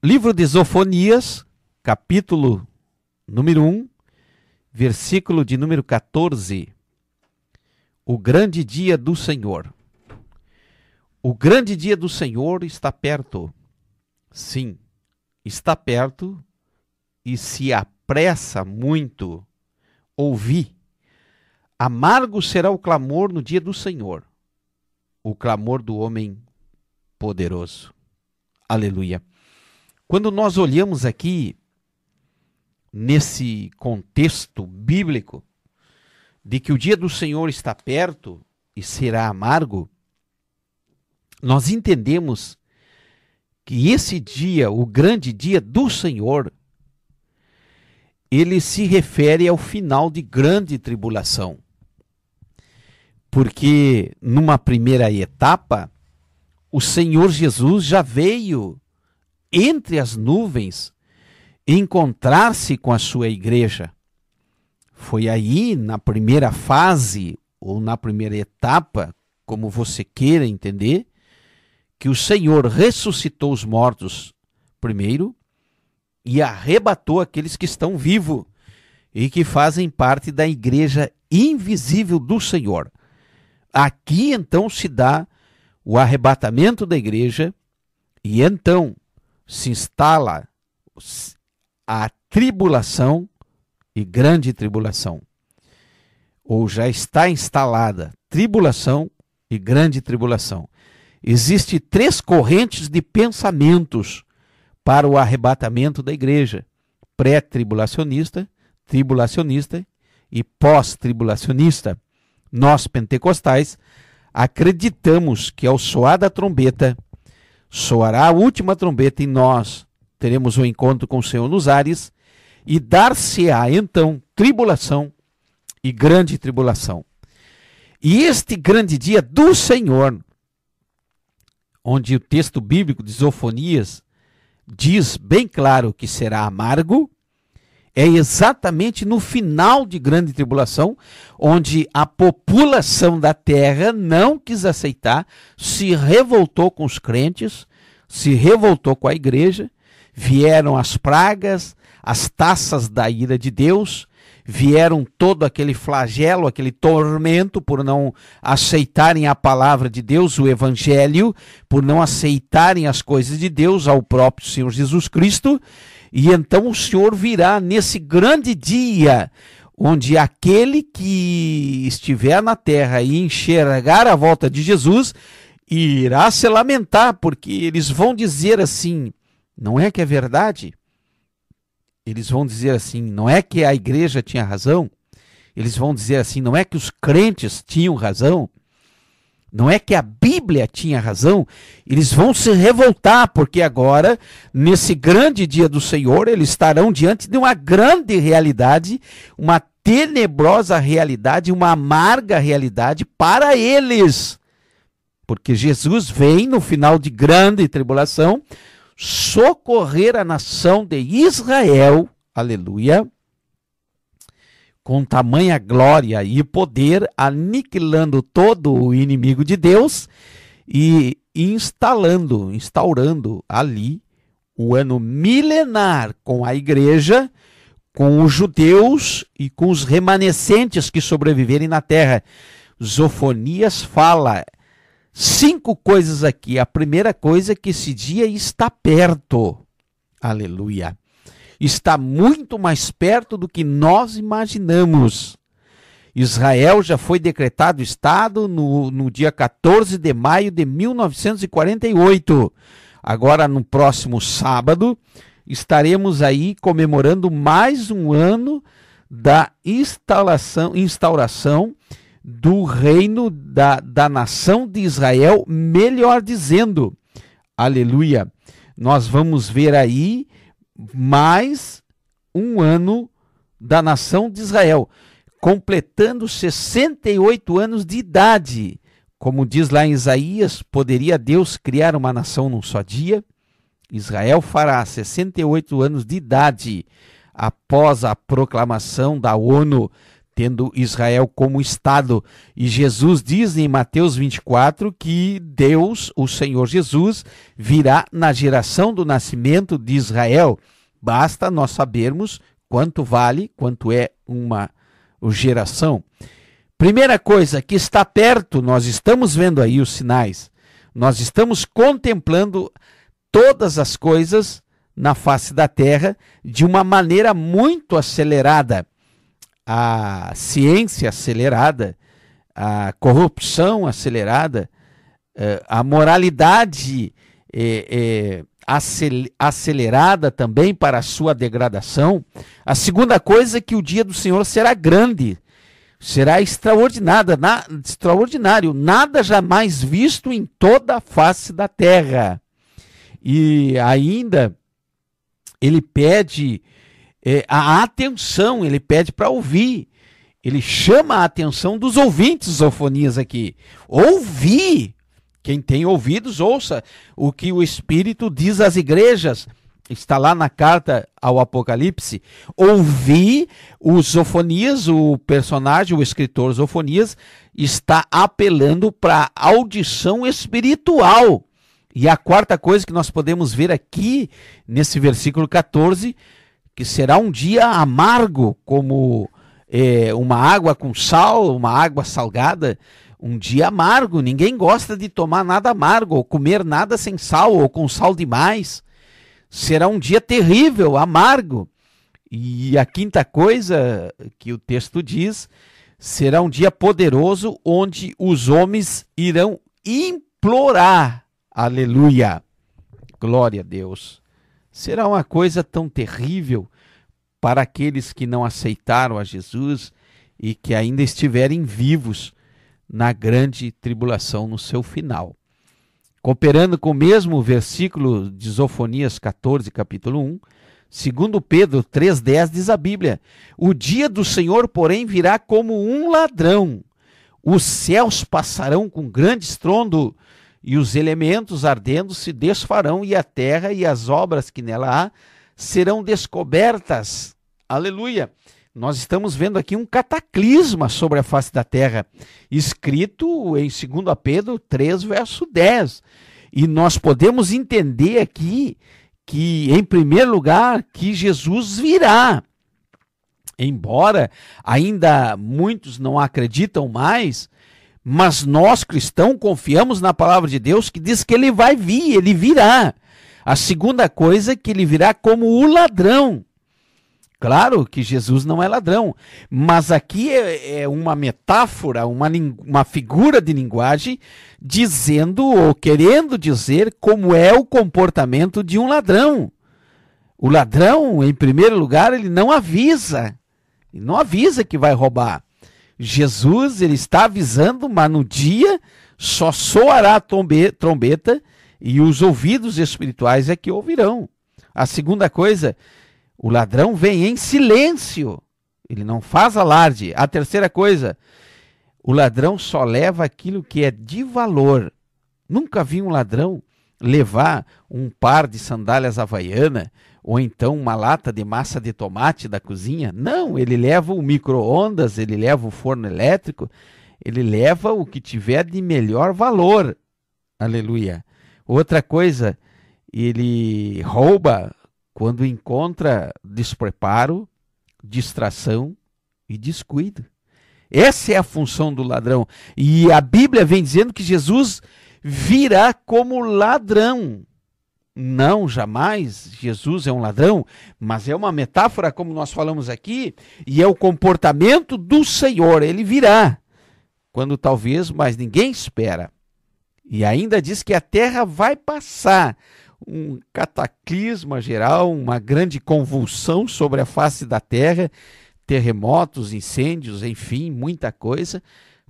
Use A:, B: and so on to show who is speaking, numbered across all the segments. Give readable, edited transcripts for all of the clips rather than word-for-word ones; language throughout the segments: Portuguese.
A: Livro de Zofonias, capítulo número 1, versículo de número 14. O grande dia do Senhor. O grande dia do Senhor está perto. Sim, está perto e se apressa muito. Ouvi. Amargo será o clamor no dia do Senhor, o clamor do homem poderoso. Aleluia. Quando nós olhamos aqui, nesse contexto bíblico, de que o dia do Senhor está perto e será amargo, nós entendemos que esse dia, o grande dia do Senhor, ele se refere ao final de grande tribulação. Porque numa primeira etapa, o Senhor Jesus já veio entre as nuvens encontrar-se com a sua igreja. Foi aí, na primeira fase, ou na primeira etapa, como você queira entender, que o Senhor ressuscitou os mortos primeiro e arrebatou aqueles que estão vivos e que fazem parte da igreja invisível do Senhor. Aqui então se dá o arrebatamento da igreja e então se instala a tribulação e grande tribulação. Ou já está instalada tribulação e grande tribulação. Existem 3 correntes de pensamentos para o arrebatamento da igreja: pré-tribulacionista, tribulacionista e pós-tribulacionista. Nós, pentecostais, acreditamos que ao soar da trombeta, soará a última trombeta e nós teremos um encontro com o Senhor nos ares e dar-se-á então tribulação e grande tribulação. E este grande dia do Senhor, onde o texto bíblico de Zofonias diz bem claro que será amargo, é exatamente no final de grande tribulação, onde a população da terra não quis aceitar, se revoltou com os crentes, se revoltou com a igreja, vieram as pragas, as taças da ira de Deus, vieram todo aquele flagelo, aquele tormento por não aceitarem a palavra de Deus, o evangelho, por não aceitarem as coisas de Deus, ao próprio Senhor Jesus Cristo. E então o Senhor virá nesse grande dia, onde aquele que estiver na terra e enxergar a volta de Jesus, irá se lamentar, porque eles vão dizer assim, não é que é verdade? Eles vão dizer assim, não é que a igreja tinha razão? Eles vão dizer assim, não é que os crentes tinham razão? Não é que a Bíblia tinha razão? Eles vão se revoltar, porque agora, nesse grande dia do Senhor, eles estarão diante de uma grande realidade, uma tenebrosa realidade, uma amarga realidade para eles. Porque Jesus vem no final de grande tribulação socorrer a nação de Israel, aleluia, com tamanha glória e poder, aniquilando todo o inimigo de Deus e instaurando ali o ano milenar com a igreja, com os judeus e com os remanescentes que sobreviverem na terra. Zofonias fala 5 coisas aqui. A primeira coisa é que esse dia está perto. Aleluia. Está muito mais perto do que nós imaginamos. Israel já foi decretado Estado no dia 14 de maio de 1948. Agora, no próximo sábado, estaremos aí comemorando mais um ano da instauração do reino da nação de Israel, melhor dizendo. Aleluia. Nós vamos ver aí mais um ano da nação de Israel, completando 68 anos de idade. Como diz lá em Isaías, poderia Deus criar uma nação num só dia? Israel fará 68 anos de idade após a proclamação da ONU tendo Israel como Estado. E Jesus diz em Mateus 24 que Deus, o Senhor Jesus, virá na geração do nascimento de Israel. Basta nós sabermos quanto vale, quanto é uma geração. Primeira coisa, que está perto, nós estamos vendo aí os sinais. Nós estamos contemplando todas as coisas na face da terra de uma maneira muito acelerada. A ciência acelerada, a corrupção acelerada, a moralidade acelerada também para a sua degradação. A segunda coisa é que o dia do Senhor será grande, será extraordinário, nada jamais visto em toda a face da terra. E ainda ele pede a atenção, ele pede para ouvir, ele chama a atenção dos ouvintes, Zofonias aqui. Ouvir, quem tem ouvidos, ouça o que o Espírito diz às igrejas, está lá na carta ao Apocalipse. Ouvir, o Zofonias, o personagem, o escritor Zofonias, está apelando para a audição espiritual. E a quarta coisa que nós podemos ver aqui, nesse versículo 14, que será um dia amargo, como uma água com sal, uma água salgada, um dia amargo. Ninguém gosta de tomar nada amargo, ou comer nada sem sal, ou com sal demais. Será um dia terrível, amargo. E a quinta coisa que o texto diz, será um dia poderoso, onde os homens irão implorar. Aleluia, glória a Deus. Será uma coisa tão terrível para aqueles que não aceitaram a Jesus e que ainda estiverem vivos na grande tribulação no seu final. Cooperando com o mesmo versículo de Zofonias 14, capítulo 1, segundo Pedro 3,10 diz a Bíblia: o dia do Senhor, porém, virá como um ladrão. Os céus passarão com grande estrondo, e os elementos ardendo se desfarão, e a terra e as obras que nela há serão descobertas. Aleluia! Nós estamos vendo aqui um cataclisma sobre a face da terra, escrito em 2 Pedro 3, verso 10. E nós podemos entender aqui que, em primeiro lugar, que Jesus virá. Embora ainda muitos não acreditam mais, mas nós cristãos confiamos na palavra de Deus que diz que ele vai vir, ele virá. A segunda coisa é que ele virá como o ladrão. Claro que Jesus não é ladrão, mas aqui é uma metáfora, uma figura de linguagem dizendo ou querendo dizer como é o comportamento de um ladrão. O ladrão, em primeiro lugar, ele não avisa que vai roubar. Jesus, ele está avisando, mas no dia só soará a trombeta e os ouvidos espirituais é que ouvirão. A segunda coisa, o ladrão vem em silêncio, ele não faz alarde. A terceira coisa, o ladrão só leva aquilo que é de valor. Nunca vi um ladrão levar um par de sandálias havaianas ou então uma lata de massa de tomate da cozinha. Não, ele leva o micro-ondas, ele leva o forno elétrico, ele leva o que tiver de melhor valor. Aleluia. Outra coisa, ele rouba quando encontra despreparo, distração e descuido. Essa é a função do ladrão. E a Bíblia vem dizendo que Jesus virá como ladrão. Não, jamais Jesus é um ladrão, mas é uma metáfora, como nós falamos aqui, e é o comportamento do Senhor. Ele virá quando talvez mais ninguém espera. E ainda diz que a terra vai passar um cataclisma geral, uma grande convulsão sobre a face da terra, terremotos, incêndios, enfim, muita coisa,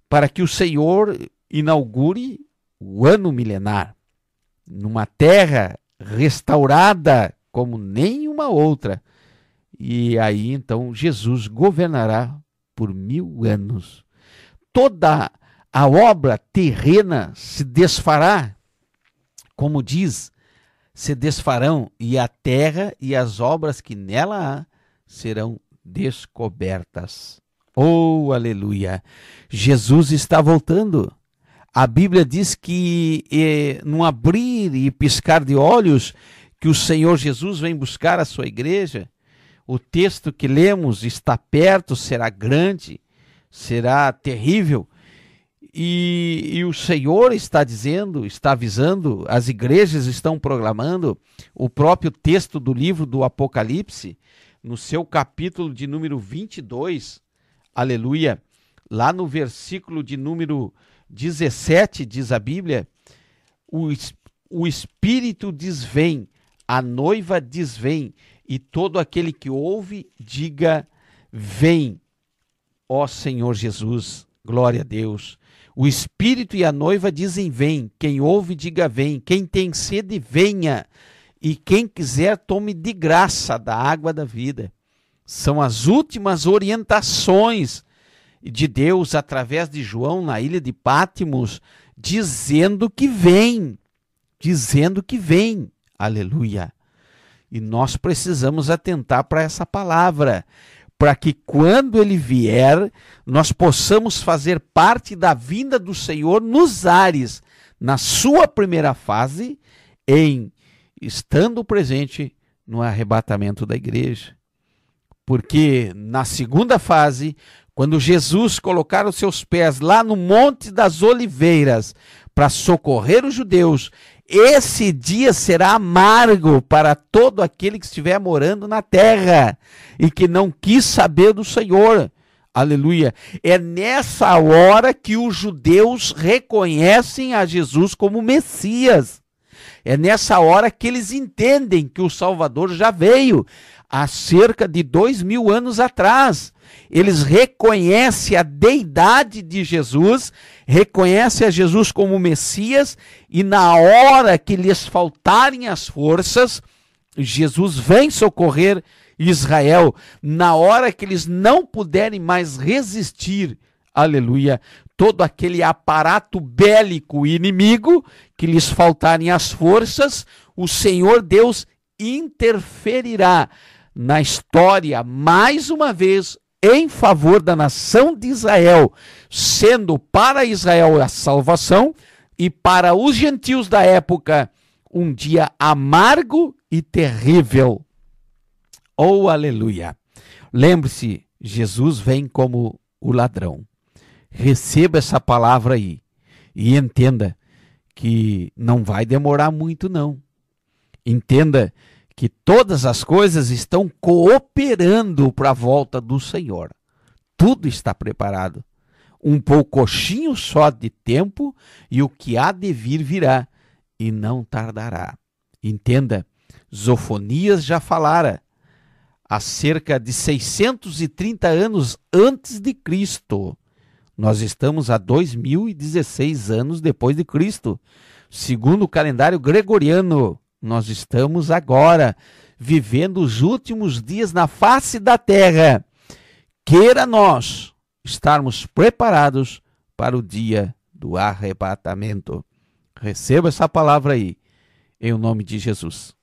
A: para que o Senhor inaugure o ano milenar, numa terra restaurada como nenhuma outra. E aí então Jesus governará por 1000 anos. Toda a obra terrena se desfará, como diz, se desfarão, e a terra e as obras que nela há serão descobertas. Oh, aleluia! Jesus está voltando. A Bíblia diz que num abrir e piscar de olhos, que o Senhor Jesus vem buscar a sua igreja. O texto que lemos está perto, será grande, será terrível. E o Senhor está dizendo, está avisando, as igrejas estão proclamando, o próprio texto do livro do Apocalipse, no seu capítulo de número 22, aleluia, lá no versículo de número 17, diz a Bíblia, o Espírito diz vem, a noiva diz vem, e todo aquele que ouve, diga vem, ó Senhor Jesus, glória a Deus. O Espírito e a noiva dizem vem, quem ouve diga vem, quem tem sede venha, e quem quiser tome de graça da água da vida. São as últimas orientações de Deus através de João na ilha de Pátimos, dizendo que vem, aleluia. E nós precisamos atentar para essa palavra, para que quando ele vier, nós possamos fazer parte da vinda do Senhor nos ares, na sua primeira fase, estando presente no arrebatamento da igreja. Porque na segunda fase, quando Jesus colocar os seus pés lá no Monte das Oliveiras para socorrer os judeus, esse dia será amargo para todo aquele que estiver morando na terra e que não quis saber do Senhor. Aleluia. É nessa hora que os judeus reconhecem a Jesus como Messias. É nessa hora que eles entendem que o Salvador já veio há cerca de 2000 anos atrás. Eles reconhecem a deidade de Jesus, reconhecem a Jesus como Messias, e na hora que lhes faltarem as forças, Jesus vem socorrer Israel. Na hora que eles não puderem mais resistir, aleluia, todo aquele aparato bélico inimigo, que lhes faltarem as forças, o Senhor Deus interferirá na história mais uma vez em favor da nação de Israel, sendo para Israel a salvação e para os gentios da época um dia amargo e terrível. Oh, aleluia! Lembre-se, Jesus vem como o ladrão. Receba essa palavra aí e entenda que não vai demorar muito, não. Entenda que todas as coisas estão cooperando para a volta do Senhor. Tudo está preparado. Um poucochinho só de tempo e o que há de vir virá e não tardará. Entenda, Zofonias já falara há cerca de 630 anos antes de Cristo. Nós estamos a 2016 anos depois de Cristo. Segundo o calendário gregoriano, nós estamos agora vivendo os últimos dias na face da terra. Queira nós estarmos preparados para o dia do arrebatamento. Receba essa palavra aí, em nome de Jesus.